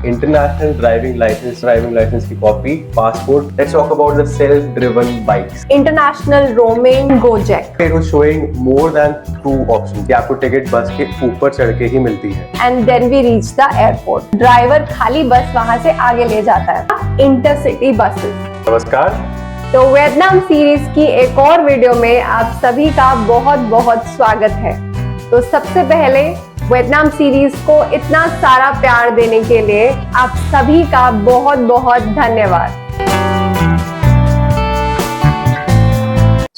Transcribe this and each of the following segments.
International driving licence की copy, passport. Let's talk about the self-driven bikes. International roaming Gojek It was showing more than 2 options कि आपको ticket बस के ऊपर चढ़ के ही मिलती है. And then we reach the airport. Driver खाली बस वहां से आगे ले जाता है. Intercity buses. नमस्कार. तो वियतनाम सीरीज की एक और वीडियो में आप सभी का बहुत बहुत स्वागत है. तो सबसे पहले वियतनाम सीरीज को इतना सारा प्यार देने के लिए आप सभी का बहुत बहुत धन्यवाद.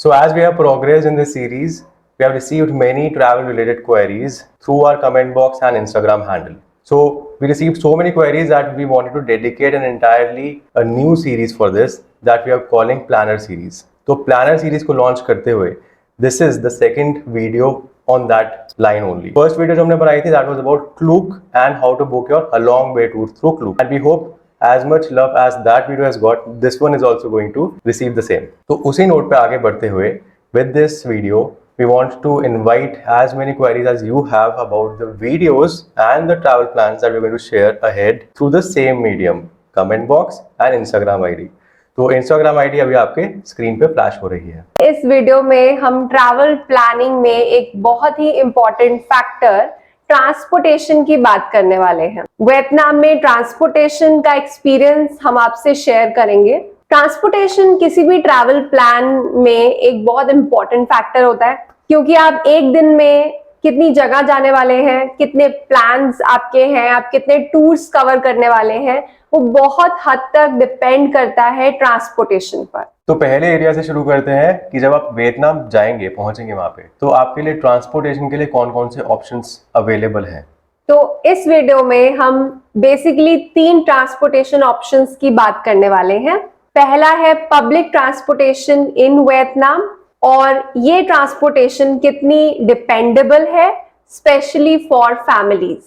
So as we have progressed in this series, we have received many travel related queries through our comment box and Instagram handle. So we received so many queries that we wanted to dedicate an entirely a new series for this that we are calling Planner series. तो Planner series को launch करते हुए this is the second video on that line only. First video जो हमने बनाई थी that was about Klook and how to book your a long way tour through Klook. And we hope as much love as that video has got, this one is also going to receive the same. तो उसी note पे आगे बढ़ते हुए with this video we want to invite as many queries as you have about the videos and the travel plans that we're going to share ahead through the same medium, comment box and Instagram ID. तो Instagram ID अभी आपके screen पे flash हो रही है. इस video में हम ट्रैवल प्लानिंग में एक बहुत ही इम्पोर्टेंट फैक्टर ट्रांसपोर्टेशन की बात करने वाले हैं. वियतनाम में ट्रांसपोर्टेशन का एक्सपीरियंस हम आपसे शेयर करेंगे. ट्रांसपोर्टेशन किसी भी ट्रैवल प्लान में एक बहुत इम्पोर्टेंट फैक्टर होता है, क्योंकि आप एक दिन में कितनी जगह जाने वाले हैं, कितने प्लान्स आपके हैं, आप कितने टूर्स कवर करने वाले हैं, वो बहुत हद तक डिपेंड करता है ट्रांसपोर्टेशन पर. तो पहले एरिया से शुरू करते हैं कि जब आप वियतनाम जाएंगे, पहुंचेंगे वहां पे, तो आपके लिए ट्रांसपोर्टेशन के लिए कौन कौन से ऑप्शंस अवेलेबल हैं. तो इस वीडियो में हम बेसिकली 3 ट्रांसपोर्टेशन ऑप्शंस की बात करने वाले हैं. पहला है पब्लिक ट्रांसपोर्टेशन इन वियतनाम, और ये ट्रांसपोर्टेशन कितनी डिपेंडेबल है स्पेशली फॉर फैमिलीज.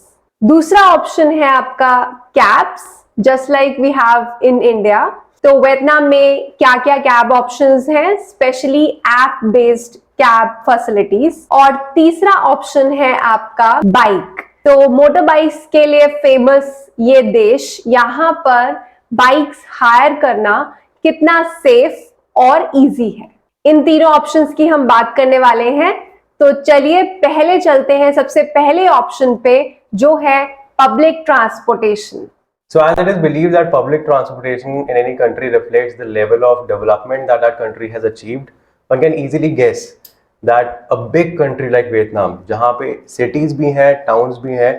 दूसरा ऑप्शन है आपका cabs, just like we have in India. तो वियतनाम में क्या क्या कैब ऑप्शंस हैं, specially app based cab facilities. और तीसरा ऑप्शन है आपका बाइक. तो मोटर बाइक्स के लिए फेमस ये देश, यहाँ पर बाइक्स हायर करना कितना सेफ और इजी है. इन तीनों ऑप्शंस की हम बात करने वाले हैं. तो चलिए पहले चलते हैं सबसे पहले ऑप्शन पे, जो है public transportation. So as it is believed that public transportation in any country reflects the level of development that that country has achieved, one can easily guess that a big country like Vietnam, जहाँ पे cities भी हैं, towns भी हैं,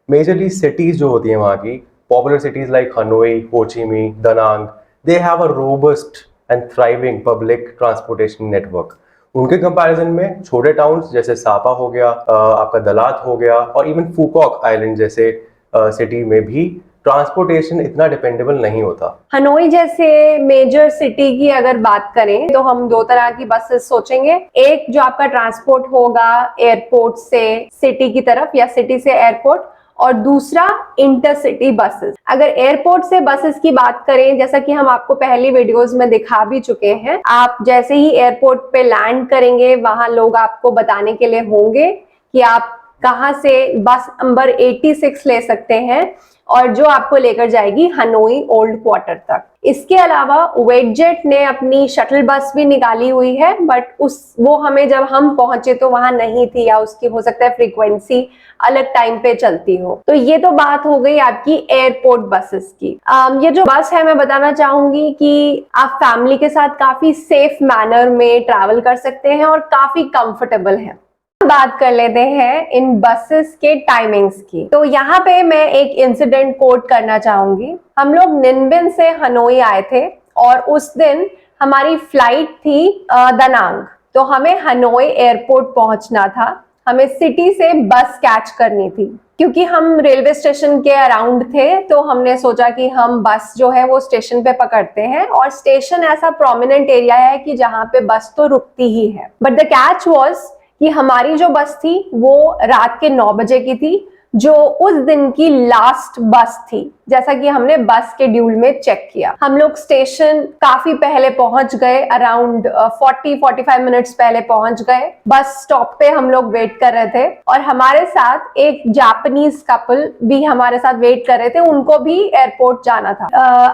majorly cities जो होती हैं वहाँ की, popular cities like Hanoi, Ho Chi Minh, Da Nang, they have a robust and thriving public transportation network. उनके कंपैरिजन में छोटे टाउन्स जैसे सापा हो गया, आपका दलात हो गया, और इवन फूकॉक आइलैंड जैसे सिटी में भी ट्रांसपोर्टेशन इतना डिपेंडेबल नहीं होता. हनोई जैसे मेजर सिटी की अगर बात करें तो हम 2 तरह की बसेस सोचेंगे. एक जो आपका ट्रांसपोर्ट होगा एयरपोर्ट से सिटी की तरफ या सिटी से एयरपोर्ट, और दूसरा इंटरसिटी बसेस. अगर एयरपोर्ट से बसेस की बात करें, जैसा कि हम आपको पहली वीडियोस में दिखा भी चुके हैं, आप जैसे ही एयरपोर्ट पे लैंड करेंगे वहां लोग आपको बताने के लिए होंगे कि आप कहां से बस नंबर 86 ले सकते हैं, और जो आपको लेकर जाएगी हनोई ओल्ड क्वार्टर तक. इसके अलावा वेटजेट ने अपनी शटल बस भी निकाली हुई है, बट वो हमें जब हम पहुंचे तो वहां नहीं थी, या उसकी हो सकता है फ्रीक्वेंसी अलग टाइम पे चलती हो. तो ये तो बात हो गई आपकी एयरपोर्ट बसेस की. ये जो बस है, मैं बताना चाहूंगी कि आप फैमिली के साथ काफी सेफ मैनर में ट्रैवल कर सकते हैं और काफी कंफर्टेबल है. बात कर लेते हैं इन बसेस के टाइमिंग्स की. तो यहाँ पे मैं एक इंसिडेंट कोट करना चाहूंगी. हम लोग निन्बिन से हनोई आए थे, और उस दिन हमारी फ्लाइट थी दनांग. तो हमें हनोई एयरपोर्ट पहुंचना था, हमें सिटी से बस कैच करनी थी. क्योंकि हम रेलवे स्टेशन के अराउंड थे, तो हमने सोचा कि हम बस जो है वो स्टेशन पे पकड़ते हैं, और स्टेशन ऐसा प्रोमिनेंट एरिया है कि जहाँ पे बस तो रुकती ही है. बट द कैच वॉज कि हमारी जो बस थी वो रात के 9 बजे की थी. जो उस दिन की लास्ट बस थी। जैसा कि हमने बस के ड्यूल में चेक किया, हम लोग स्टेशन काफी पहले पहुंच गए, अराउंड 40-45 मिनट्स पहले पहुंच गए। बस स्टॉप पे हम लोग वेट कर रहे थे और हमारे साथ एक जापानीज कपल भी हमारे साथ वेट कर रहे थे, उनको भी एयरपोर्ट जाना था।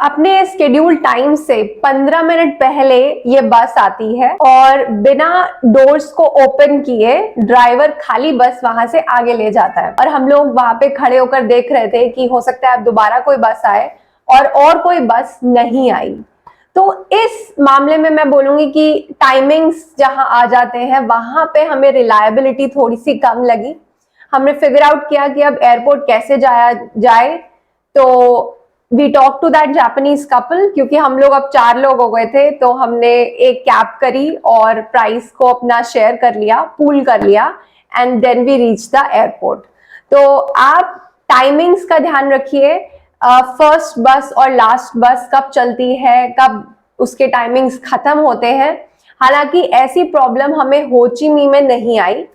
अपने स्केड्यूल टाइम से 15 मिनट पहले ये बस आती है और बिना डोर्स को ओपन किए ड्राइवर खाली बस वहां से आगे ले जाता है और हम लोग वहां पे खड़े होकर देख रहे थे कि हो सकता है अब दोबारा कोई बस आए, और कोई बस नहीं आई। तो इस मामले में मैं बोलूंगी कि टाइमिंग्स जहां आ जाते हैं वहां पे हमें रिलायबिलिटी थोड़ी सी कम लगी। हमने फिगर आउट किया कि अब एयरपोर्ट कैसे जाया जाए, तो we talk to that Japanese couple. क्योंकि हम लोग अब 4 लोग हो गए थे तो हमने एक कैब करी और प्राइस को अपना शेयर कर लिया, पूल कर लिया, and then we reach the airport. तो आप टाइमिंग्स का ध्यान रखिए, फर्स्ट बस और लास्ट बस कब चलती है, कब उसके टाइमिंग्स खत्म होते हैं। हालांकि ऐसी प्रॉब्लम हमें हो ची मिन्ह में नहीं आई।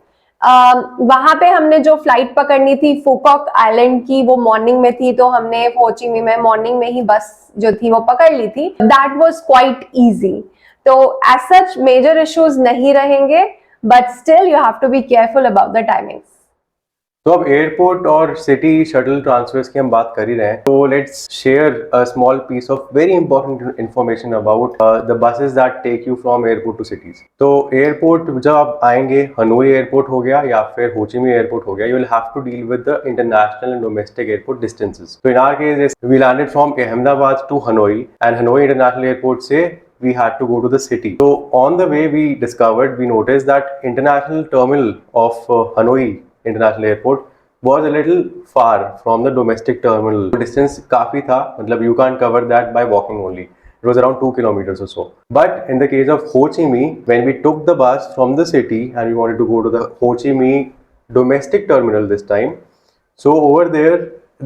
वहां पे हमने जो फ्लाइट पकड़नी थी फुकॉक आइलैंड की, वो मॉर्निंग में थी, तो हमने हो ची मिन्ह में मॉर्निंग में ही बस जो थी वो पकड़ ली थी। That was quite easy. तो एज सच मेजर इश्यूज नहीं रहेंगे, but still you have to be careful about the timings. तो अब एयरपोर्ट और सिटी शटल ट्रांसफर्स की हम बात कर ही रहे हैं, तो let's share a small piece of very important information about the buses that take you from airport to cities. तो एयरपोर्ट जब आप आएंगे, हनोई एयरपोर्ट हो गया या फिर हो ची मिन्ह एयरपोर्ट हो गया, you will have to deal with the international and domestic airport distances. तो in our case we landed from Ahmedabad to Hanoi, and Hanoi international airport से we had to go to the city. So on the way we noticed that international terminal of Hanoi International Airport was a little far from the domestic terminal. Distance काफी था, मतलब you can't cover that by walking only. It was around 2 kilometers or so. But in the case of Ho Chi Minh, when we took the bus from the city and we wanted to go to the Ho Chi Minh domestic terminal this time, so over there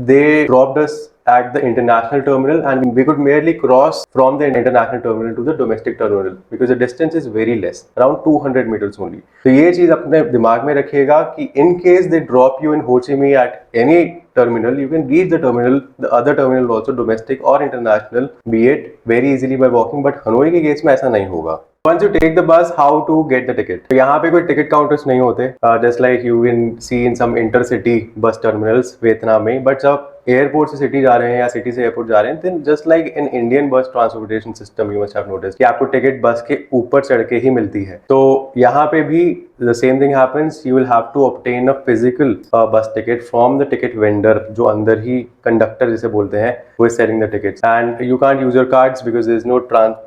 they dropped us at the international terminal and we could merely cross from the international terminal to the domestic terminal because the distance is very less, around 200 meters only. तो ये चीज अपने दिमाग में रखिएगा कि in case they drop you in Ho Chi Minh at any terminal, you can reach the terminal, the other terminal also, domestic or international, be it very easily by walking. But Hanoi के case में ऐसा नहीं होगा. Once you take the bus, how to get the ticket? तो यहाँ पे कोई ticket counters नहीं होते, just like you can see in some intercity bus terminals Vietnam में। बट जब एयरपोर्ट से सिटी जा रहे हैं या सिटी से एयरपोर्ट जा रहे हैं, then just like in Indian bus transportation system, you must have noticed कि आपको टिकट बस के ऊपर चढ़ के ही मिलती है। तो यहाँ पे भी the same thing happens. You will have to obtain a physical bus ticket from the ticket vendor, जो अंदर ही कंडक्टर जिसे बोलते हैं, who is selling the tickets. And you can't use your cards because there is no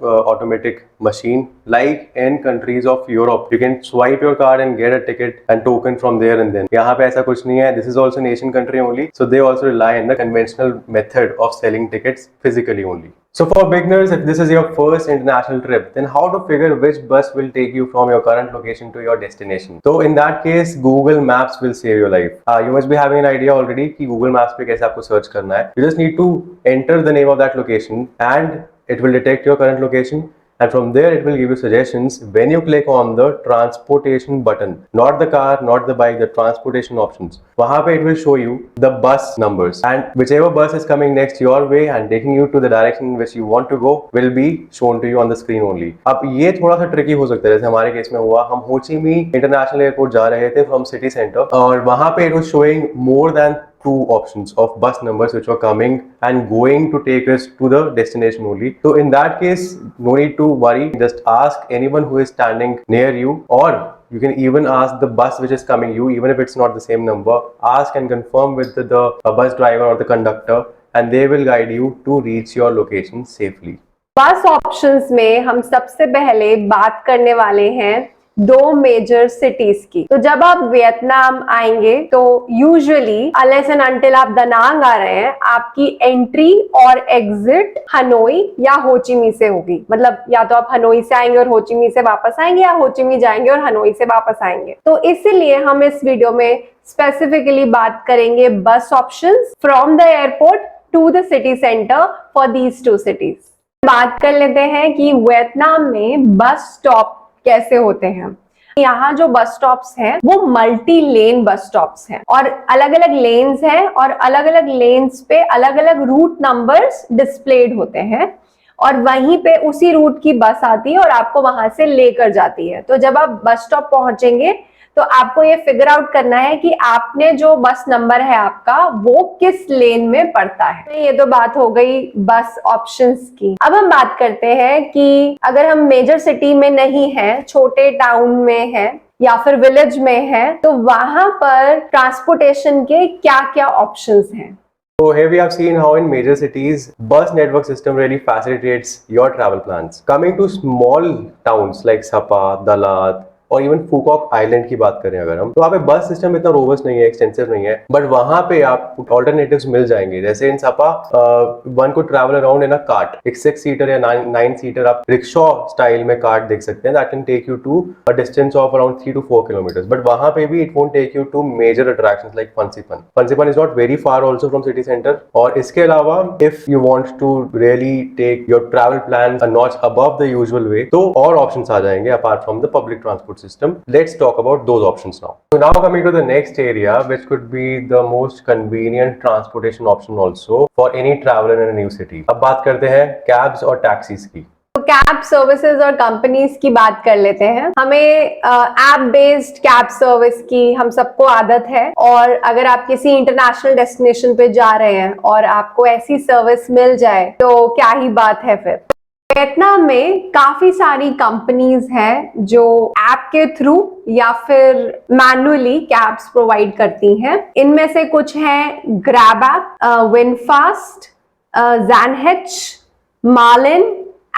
automatic machine like in countries of Europe. You can swipe your card and get a ticket and token from there and then. यहाँ पे ऐसा कुछ नहीं है. This is also nation country only, so they also rely on the conventional method of selling tickets physically only. So for beginners, if this is your first international trip, then how to figure which bus will take you from your current location to your destination? So in that case, Google Maps will save your life. You must be having an idea already कि Google Maps पे कैसे आपको search करना है. You just need to enter the name of that location and it will detect your current location. And from there it will give you suggestions when you click on the transportation button, not the car, not the bike, the transportation options. वहाँ पे it will show you the bus numbers and whichever bus is coming next your way and taking you to the direction in which you want to go will be shown to you on the screen only. अब ये थोड़ा सा tricky हो सकता है, जैसे हमारे case में हुआ, हम हो ची मिन्ह इंटरनेशनल एयरपोर्ट जा रहे थे फ्रॉम सिटी सेंटर और वहाँ पे it was showing more than 2 options of bus numbers which were coming and going to take us to the destination only. So in that case, no need to worry. Just ask anyone who is standing near you, or you can even ask the bus which is coming you, even if it's not the same number. Ask and confirm with the bus driver or the conductor, and they will guide you to reach your location safely. बस options में हम सबसे पहले बात करने वाले हैं 2 major cities की। तो जब आप वियतनाम आएंगे तो यूजुअली अनलेस एंड अनटिल आप दनांग आ रहे हैं, आपकी एंट्री और एग्जिट हनोई या हो ची मिन्ह से होगी। मतलब या तो आप हनोई से आएंगे और हो ची मिन्ह से वापस आएंगे, या हो ची मिन्ह जाएंगे और हनोई से वापस आएंगे। तो इसीलिए हम इस वीडियो में स्पेसिफिकली बात करेंगे bus options from the airport to the city centre for these 2 cities. बात कर लेते हैं कि वियतनाम में बस स्टॉप कैसे होते हैं। यहाँ जो बस स्टॉप्स हैं वो मल्टी लेन बस स्टॉप्स हैं और अलग अलग लेन्स हैं और अलग अलग लेन्स पे अलग अलग रूट नंबर्स डिस्प्लेड होते हैं और वहीं पे उसी रूट की बस आती है और आपको वहां से लेकर जाती है। तो जब आप बस स्टॉप पहुंचेंगे तो आपको ये फिगर आउट करना है कि आपने जो बस नंबर है आपका वो किस लेन में पड़ता है। ये तो बात हो गई बस ऑप्शंस की। अब हम बात करते हैं कि अगर हम मेजर सिटी में नहीं है, छोटे टाउन में है या फिर विलेज में है, तो वहां पर ट्रांसपोर्टेशन के क्या क्या ऑप्शंस हैं। So here we have seen how in major cities, bus network system really facilitates your travel plans. Coming to small towns like Sapa, Dalat, और इवन फूकॉक आइलैंड की बात करें अगर हम, तो वहाँ पे बस सिस्टम इतना रोबस्ट नहीं है, एक्सटेंसिव नहीं है, बट वहां पे आप ऑल्टरनेटिव्स मिल जाएंगे। जैसे इन सपा वन को travel around in a cart, एक 6 सीटर या 9 सीटर आप रिक्शा स्टाइल में कार्ट देख सकते हैं, that can take you to a distance of around 3 to 4 kilometres. But वहां पे भी it won't take you to major attractions like Fansipan. Fansipan is not very far also from city centre. और इसके अलावा if you want to really take your travel plan a notch above the usual way, तो और options आ जाएंगे apart from the public transport system. Let's talk about those options now. So now coming to the next area, which could be the most convenient transportation option also for any traveler in a new city. अब बात करते हैं cabs और taxis की। तो cab services और companies की बात कर लेते हैं। हमें ऐप बेस्ड कैब सर्विस की हम सबको आदत है और अगर आप किसी इंटरनेशनल डेस्टिनेशन पे जा रहे हैं और आपको ऐसी सर्विस मिल जाए तो क्या ही बात है फिर। वियतनाम में काफी सारी कंपनीज हैं जो ऐप के थ्रू या फिर मैन्युअली कैब्स प्रोवाइड करती हैं। इनमें से कुछ हैं ग्रैब ऐप, विनफास्ट, ज़ैनहिच, मार्लिन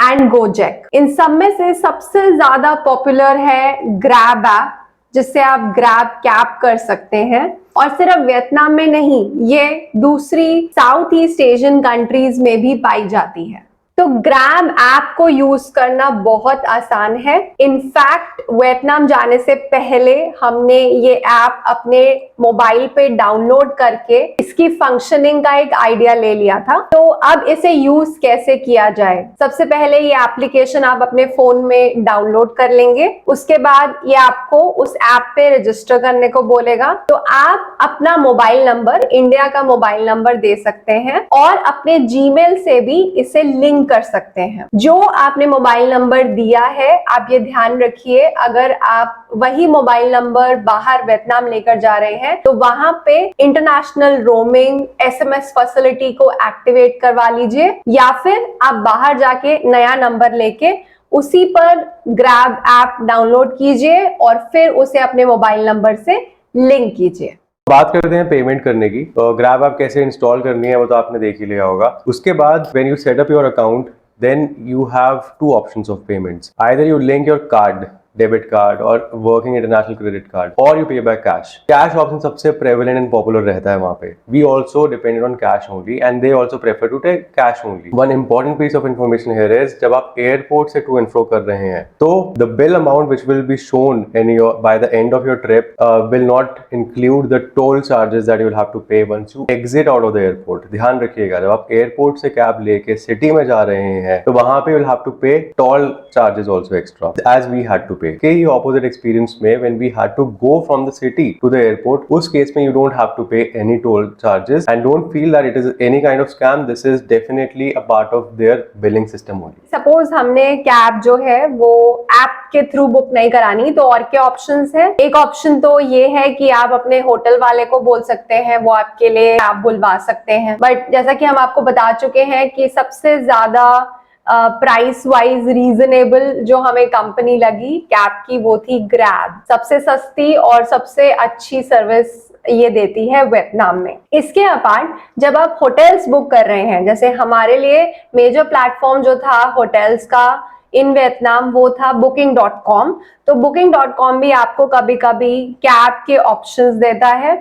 एंड गोजेक। इन सब में से सबसे ज्यादा पॉपुलर है ग्रैब ऐप, जिससे आप ग्रैब कैब कर सकते हैं। और सिर्फ वियतनाम में नहीं, ये दूसरी साउथ ईस्ट एशियन कंट्रीज में भी पाई जाती है। तो ग्रैब ऐप को यूज करना बहुत आसान है। इनफैक्ट वियतनाम जाने से पहले हमने ये ऐप अपने मोबाइल पे डाउनलोड करके इसकी फंक्शनिंग का एक आइडिया ले लिया था। तो अब इसे यूज कैसे किया जाए, सबसे पहले ये एप्लीकेशन आप अपने फोन में डाउनलोड कर लेंगे। उसके बाद ये आपको उस ऐप पे रजिस्टर करने को बोलेगा। तो आप अपना मोबाइल नंबर, इंडिया का मोबाइल नंबर दे सकते हैं और अपने जीमेल से भी इसे लिंक कर सकते हैं। जो आपने मोबाइल नंबर दिया है, आप ये ध्यान रखिए, अगर आप वही मोबाइल नंबर बाहर वियतनाम लेकर जा रहे हैं तो वहां पे इंटरनेशनल रोमिंग SMS फैसिलिटी को एक्टिवेट करवा लीजिए या फिर आप बाहर जाके नया नंबर लेके उसी पर ग्रैब ऐप डाउनलोड कीजिए और फिर उसे अपने मोबाइल नंबर से लिंक कीजिए। बात करते हैं पेमेंट करने की। तो ग्रैब ऐप कैसे इंस्टॉल करनी है वो तो आपने देख ही लिया होगा। उसके बाद when you set up your account, then you have 2 options of payments. Either you link your card, debit card or working international credit card, or you pay by cash. Cash option सबसे prevalent and popular रहता है वहाँ पे। We also depended on cash only and they also prefer to take cash only. One important piece of information here is जब आप airport से to and fro कर रहे हैं तो the bill amount which will be shown in your by the end of your trip will not include the toll charges that you will have to pay once you exit out of the airport. ध्यान रखिएगा, जब आप airport से cab लेके city में जा रहे हैं तो वहाँ पे you will have to pay toll charges also extra as we had to pay. के ही opposite experience में when we had to go from the city to the airport, उस केस में you don't have to pay any toll charges and don't feel that it is any kind of scam. This is definitely a part of their billing system only. Suppose हमने cab जो है वो app के through book नहीं करानी, तो और क्या ऑप्शंस है? एक ऑप्शन तो ये है कि आप अपने होटल वाले को बोल सकते हैं, वो आपके लिए कैब बुलवा सकते हैं। बट जैसा कि हम आपको बता चुके हैं कि सबसे ज्यादा प्राइस वाइज रीजनेबल जो हमें कंपनी लगी कैब की वो थी ग्रैब। सबसे सस्ती और सबसे अच्छी सर्विस ये देती है वियतनाम में। इसके अपार्ट जब आप होटल्स बुक कर रहे हैं, जैसे हमारे लिए मेजर प्लेटफॉर्म जो था होटल्स का इन वियतनाम वो था booking.com। तो booking.com भी आपको कभी कभी कैब के ऑप्शंस देता है।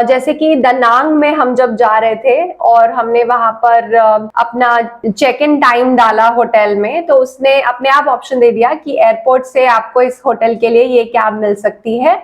जैसे कि दनांग में हम जब जा रहे थे और हमने वहां पर अपना चेक इन टाइम डाला होटल में, तो उसने अपने आप ऑप्शन दे दिया कि एयरपोर्ट से आपको इस होटल के लिए ये कैब मिल सकती है।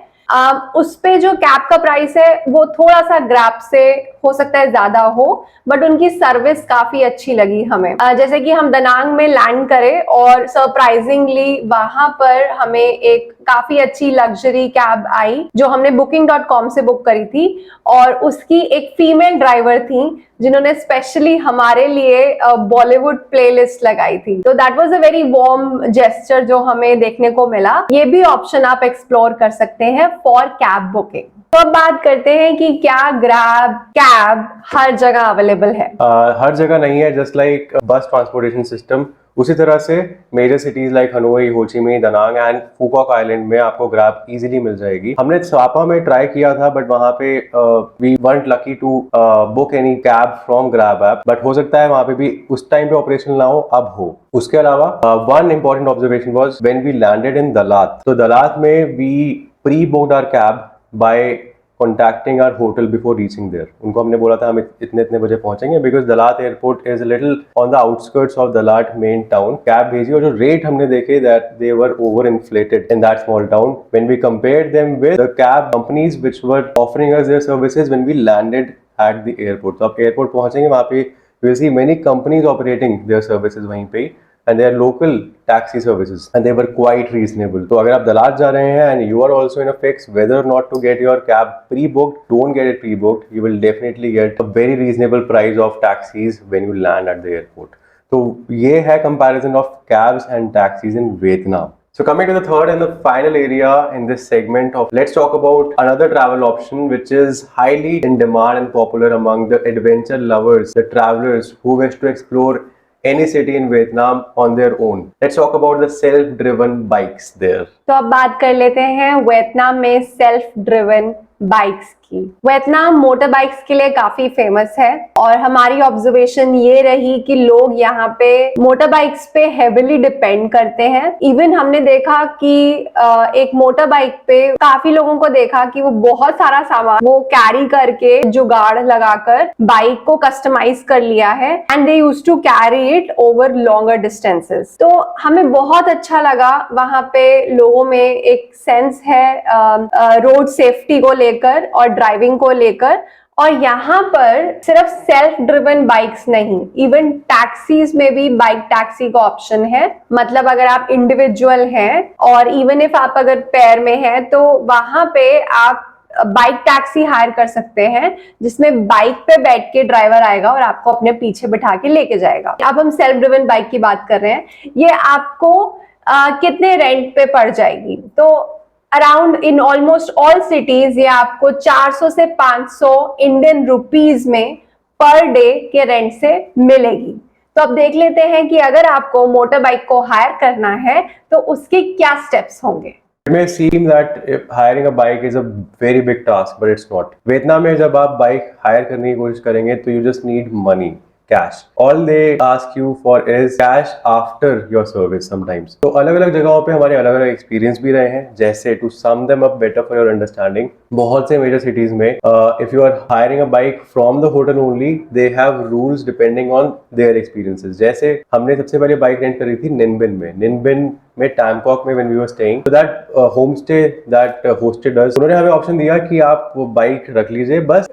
उस पे जो कैब का प्राइस है वो थोड़ा सा ग्रैब से हो सकता है ज्यादा हो, बट उनकी सर्विस काफी अच्छी लगी हमें। जैसे कि हम दनांग में लैंड करें और सरप्राइजिंगली वहां पर हमें एक काफी अच्छी लग्जरी कैब आई जो हमने booking.com से बुक करी थी, और उसकी एक फीमेल ड्राइवर थी जिन्होंने स्पेशली हमारे लिए बॉलीवुड प्लेलिस्ट लगाई थी। तो that was a very warm gesture जो हमें देखने को मिला। ये भी ऑप्शन आप एक्सप्लोर कर सकते हैं फॉर कैब बुकिंग। तो अब बात करते हैं कि क्या ग्रैब कैब हर जगह अवेलेबल है? हर जगह नहीं है, just like bus transportation system, उसी तरह से major cities like Hanoi, Ho Chi Minh, Danang and Phu Quoc island में आपको ग्रैब इजीली मिल जाएगी। हमने सापा में ट्राई किया था, बट वहां पे we want lucky to book any cab from Grab app, but हो सकता है वहां पे भी उस टाइम पे ऑपरेशन ना हो, अब हो। उसके अलावा one important observation was when we landed in Dalat. तो दलात में we pre booked our cab by contacting our hotel before reaching there. उनको हमने बोला था हम इतने इतने बजे पहुंचेंगे, because Dalat airport is a little on the outskirts of Dalat main town. Cab भेजी और जो रेट हमने देखे that they were overinflated in that small town when we compared them with the cab companies which were offering us their services when we landed at the airport. तो आप airport पहुंचेंगे वहाँ पे you will see many companies operating their services वहीं पे, and they are local taxi services and they were quite reasonable. तो अगर आप दलात जा रहे हैं and you are also in a fix whether or not to get your cab pre-booked, don't get it pre-booked. You will definitely get a very reasonable price of taxis when you land at the airport. तो ये है comparison of cabs and taxis in Vietnam. So coming to the third and the final area in this segment of, let's talk about another travel option which is highly in demand and popular among the adventure lovers, the travelers who wish to explore any city in Vietnam on their own. Let's talk about the self-driven bikes there. तो अब बात कर लेते हैं Vietnam में self driven bikes की। Vietnam motor bikes के लिए काफी फेमस है और हमारी ऑब्जर्वेशन ये रही कि लोग यहाँ पे मोटर बाइक्स पे हेविली डिपेंड करते हैं। इवन हमने देखा कि एक मोटर बाइक पे काफी लोगों को देखा कि वो बहुत सारा सामान वो कैरी करके जुगाड़ लगाकर बाइक को कस्टमाइज कर लिया है, and they used to carry it over longer distances. तो हमें बहुत अच्छा लगा, वहां पे लोगों में एक सेंस है रोड सेफ्टी को लेकर और ड्राइविंग को लेकर। और यहाँ पर सिर्फ सेल्फ ड्रिवन बाइक्स नहीं, इवन टैक्सीज में भी बाइक टैक्सी का ऑप्शन है। मतलब अगर आप इंडिविजुअल हैं और इवन इफ आप अगर पेयर में हैं तो वहां पे आप बाइक टैक्सी हायर कर सकते हैं, जिसमें बाइक पे बैठ के ड्राइवर आएगा और आपको अपने पीछे बिठा के लेके जाएगा। अब हम सेल्फ ड्रिवन बाइक की बात कर रहे हैं, ये आपको कितने रेंट पे पड़ जाएगी? तो around in almost all cities ये आपको 400 से 500 इंडियन रुपीज में पर डे के रेंट से मिलेगी। तो अब देख लेते हैं कि अगर आपको मोटर बाइक को हायर करना है तो उसके क्या स्टेप्स होंगे। It may seem that hiring a bike is a very big task, but it's not. Vietnam में जब आप बाइक हायर करने की कोशिश करेंगे तो you just need money. Cash. All they ask you for is cash after your service sometimes. तो अलग अलग जगहों पे हमारे अलग अलग एक्सपीरियंस भी रहे हैं। जैसे to sum them up better for your understanding, बहुत से मेजर सिटीज में if you are hiring a bike from the hotel only, they have rules depending on their experiences. जैसे हमने सबसे पहले बाइक रेंट करी थी निनबिन में टैंकॉक में when we were staying. So that homestay that hosted us, उन्होंने हमें ऑप्शन दिया कि आप वो बाइक रख लीजिए, बस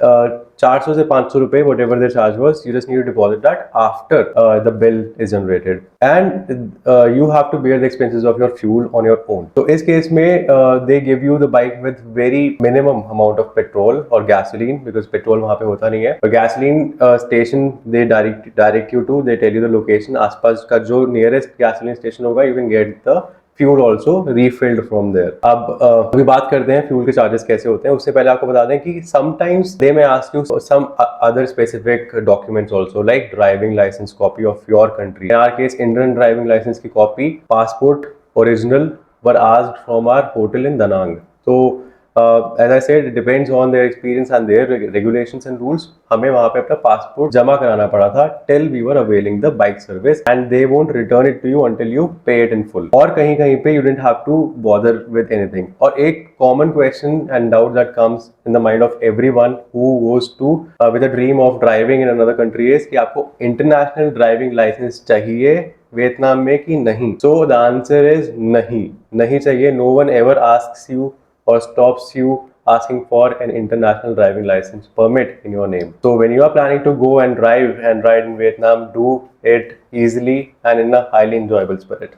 400 से 500 रुपए whatever their charge was, you just need to deposit that after the bill is generated, and you have to bear the expenses of your fuel on your own. तो इस केस में they give you the bike with very minimum amount of petrol or gasoline, because petrol वहाँ पे होता नहीं है। और gasoline station they direct you to, they tell you the location, आसपास का जो nearest gasoline station होगा, you can get the fuel also refilled from there. अब अभी बात करते हैं फ्यूल के चार्जेस कैसे होते हैं। उससे पहले आपको बता दें कि sometimes they may ask you some other specific documents also, like driving license copy of your country. In our case, Indian driving license की copy, passport original were asked from our hotel in Danang. So as I said, it depends on their experience and their regulations and rules. हमें वहाँ पे अपना passport जमा कराना पड़ा था till we were availing the bike service, and they won't return it to you until you pay it in full. और कहीं कहीं पे you didn't have to bother with anything. और एक common question and doubt that comes in the mind of everyone who goes to with a dream of driving in another country is कि आपको international driving license चाहिए Vietnam में कि नहीं? So the answer is नहीं चाहिए. No one ever asks you or stops you asking for an international driving license permit in your name. So when you are planning to go and drive and ride in Vietnam, do it easily and in a highly enjoyable spirit.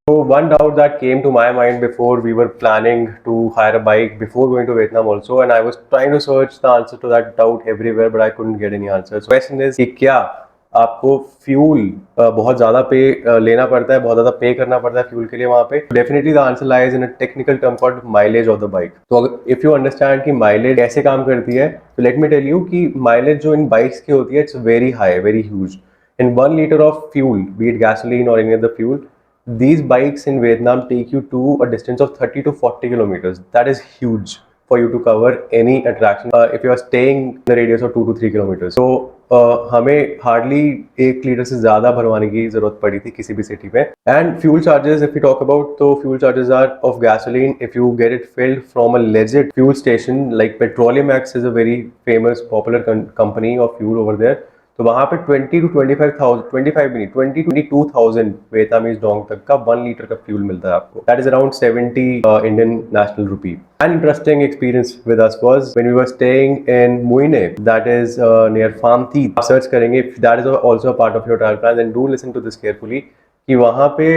So one doubt that came to my mind before we were planning to hire a bike before going to Vietnam also, and I was trying to search the answer to that doubt everywhere, but I couldn't get any answers. So question is कि क्या आपको fuel बहुत ज़्यादा लेना पड़ता है, बहुत ज़्यादा पे करना पड़ता है फ्यूल के लिए वहाँ पे? Definitely the answer lies in a technical term called mileage of the bike. तो इफ यू अंडरस्टैंड कि माइलेज कैसे काम करती है, तो लेट मी टेल यू कि माइलेज जो इन बाइक्स की होती है, it's very high, very huge. In 1 litre of fuel, be it gasoline और any other fuel, these bikes in Vietnam take you to a distance of 30 to 40 kilometers. That is huge for you to cover any attraction if you are staying in the radius of 2 to 3 kilometers. So हमें hardly 1 litre से ज़्यादा भरवाने की ज़रूरत पड़ी थी किसी भी सिटी में. And fuel charges, if we talk about, तो fuel charges are of gasoline. If you get it filled from a legit fuel station like Petroleum X is a very famous popular company of fuel over there. तो वहाँ पे 20 to 25,000, 25 भी नहीं, 20 to 22,000 Vietnamese Dong तक का 1 litre का fuel मिलता है आपको. That is around 70 Indian national rupee. An interesting experience with us was when we were staying in Mui Ne, that is near Pham Thi. आप सर्च करेंगे, if that is also a part of your travel plan, then do listen to this carefully. कि वहाँ पे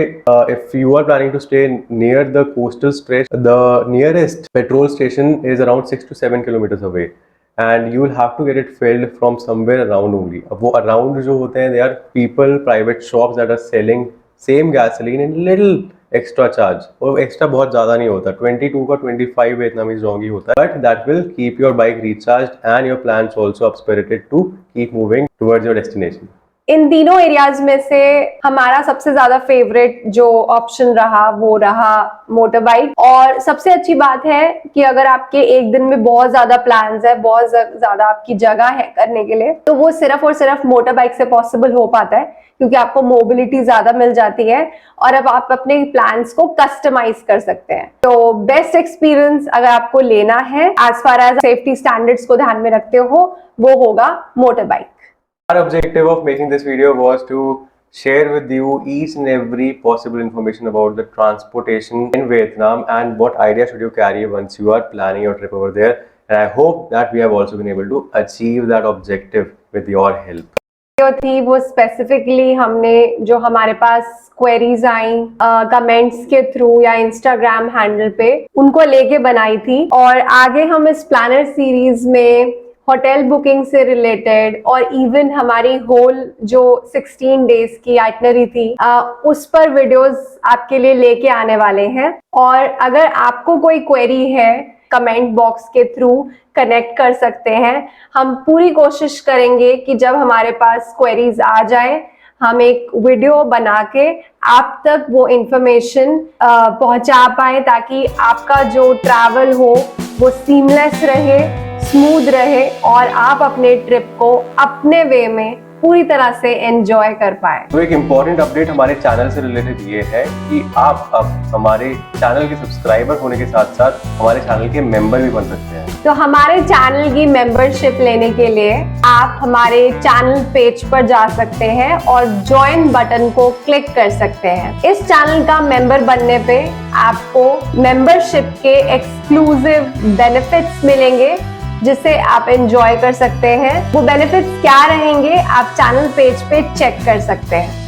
if you are planning to stay near the coastal stretch, the nearest petrol station is around 6 to 7 kilometers away. And you will have to get it filled from somewhere around only. अब वो around जो होते हैं, they are people, private shops that are selling same gasoline and little extra charge. और extra बहुत ज़्यादा नहीं होता, 22 का 25 Vietnamese dong ही होता है. But that will keep your bike recharged and your plans also up spirited to keep moving towards your destination. इन तीनों areas में से हमारा सबसे ज्यादा फेवरेट जो ऑप्शन रहा वो रहा मोटर बाइक. और सबसे अच्छी बात है कि अगर आपके एक दिन में बहुत ज्यादा प्लान्स है, बहुत ज्यादा आपकी जगह है करने के लिए, तो वो सिर्फ और सिर्फ मोटर बाइक से पॉसिबल हो पाता है, क्योंकि आपको मोबिलिटी ज्यादा मिल जाती है और अब आप अपने प्लान्स को कस्टमाइज कर सकते हैं. तो बेस्ट एक्सपीरियंस अगर आपको लेना है as far as safety standards को ध्यान में रखते हो, वो होगा motor bike. Our objective of making this video was to share with you each and every possible information about the transportation in Vietnam and what idea should you carry once you are planning your trip over there. And I hope that we have also been able to achieve that objective with your help. जो थी वो specifically हमने जो हमारे पास queries आई comments के through या Instagram handle पे, उनको लेके बनाई थी. और आगे हम इस प्लानर सीरीज में होटल बुकिंग से रिलेटेड और इवन हमारी होल जो 16 डेज की आइटनरी थी उस पर वीडियोस आपके लिए लेके आने वाले हैं. और अगर आपको कोई क्वेरी है, कमेंट बॉक्स के थ्रू कनेक्ट कर सकते हैं. हम पूरी कोशिश करेंगे कि जब हमारे पास क्वेरीज आ जाए, हम एक वीडियो बना के आप तक वो इंफॉर्मेशन पहुंचा पाए, ताकि आपका जो ट्रैवल हो वो सीमलेस रहे, स्मूथ रहे और आप अपने ट्रिप को अपने वे में पूरी तरह से एंजॉय कर पाए. तो एक इम्पोर्टेंट अपडेट हमारे चैनल से रिलेटेड ये है कि आप अब हमारे चैनल के सब्सक्राइबर होने के साथ साथ हमारे चैनल के मेंबर भी बन सकते हैं. तो हमारे चैनल की मेंबरशिप लेने के लिए आप हमारे चैनल पेज पर जा सकते हैं और ज्वाइन बटन को क्लिक कर सकते हैं. इस चैनल का मेंबर बनने पे आपको मेंबरशिप के एक्सक्लूसिव बेनिफिट्स मिलेंगे, जिसे आप एंजॉय कर सकते हैं. वो बेनिफिट्स क्या रहेंगे आप चैनल पेज पे चेक कर सकते हैं.